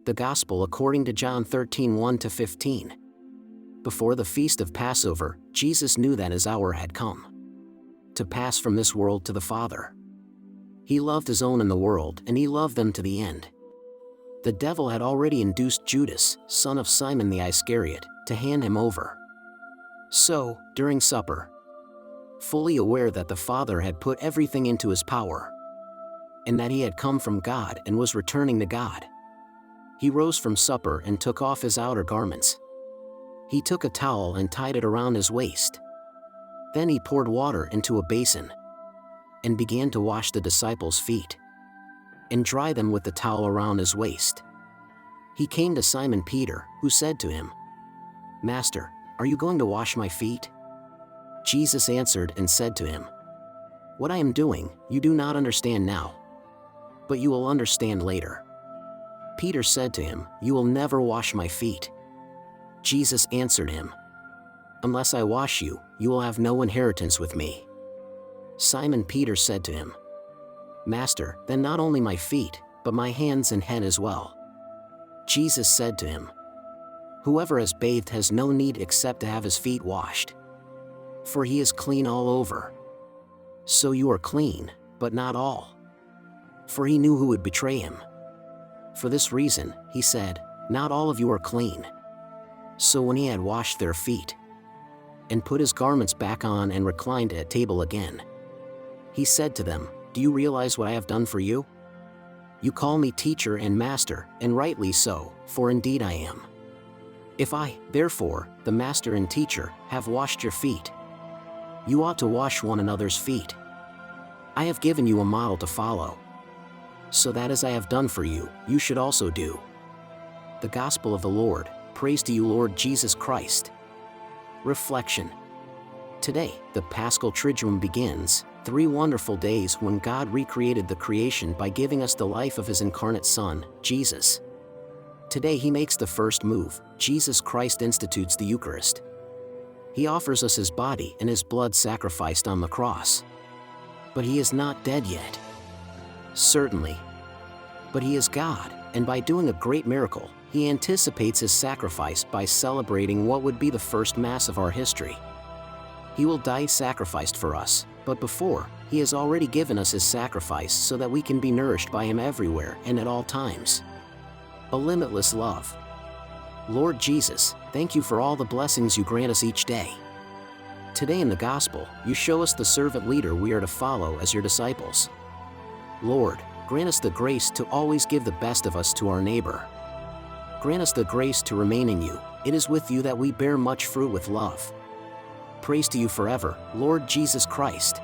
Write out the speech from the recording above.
The Gospel according to John 13:1-15. Before the feast of Passover, Jesus knew that his hour had come to pass from this world to the Father. He loved his own in the world, and he loved them to the end. The devil had already induced Judas, son of Simon the Iscariot, to hand him over. So, during supper, fully aware that the Father had put everything into his power, and that he had come from God and was returning to God, he rose from supper and took off his outer garments. He took a towel and tied it around his waist. Then he poured water into a basin and began to wash the disciples' feet and dry them with the towel around his waist. He came to Simon Peter, who said to him, "Master, are you going to wash my feet?" Jesus answered and said to him, "What I am doing, you do not understand now, but you will understand later." Peter said to him, "You will never wash my feet." Jesus answered him, "Unless I wash you, you will have no inheritance with me." Simon Peter said to him, "Master, then not only my feet, but my hands and head as well." Jesus said to him, "Whoever has bathed has no need except to have his feet washed, for he is clean all over. So you are clean, but not all." For he knew who would betray him. For this reason, he said, "Not all of you are clean." So when he had washed their feet and put his garments back on and reclined at table again, he said to them, "Do you realize what I have done for you? You call me teacher and master, and rightly so, for indeed I am. If I, therefore, the master and teacher, have washed your feet, you ought to wash one another's feet. I have given you a model to follow, so that as I have done for you, you should also do." The Gospel of the Lord. Praise to you, Lord Jesus Christ. Reflection. Today, the Paschal Triduum begins, 3 wonderful days when God recreated the creation by giving us the life of his incarnate Son, Jesus. Today he makes the first move. Jesus Christ institutes the Eucharist. He offers us his body and his blood sacrificed on the cross. But he is not dead yet. Certainly. But he is God, and by doing a great miracle, he anticipates his sacrifice by celebrating what would be the first Mass of our history. He will die sacrificed for us, but before, he has already given us his sacrifice so that we can be nourished by him everywhere and at all times. A limitless love. Lord Jesus, thank you for all the blessings you grant us each day. Today in the Gospel, you show us the servant leader we are to follow as your disciples. Lord, grant us the grace to always give the best of us to our neighbor. Grant us the grace to remain in you. It is with you that we bear much fruit with love. Praise to you forever, Lord Jesus Christ.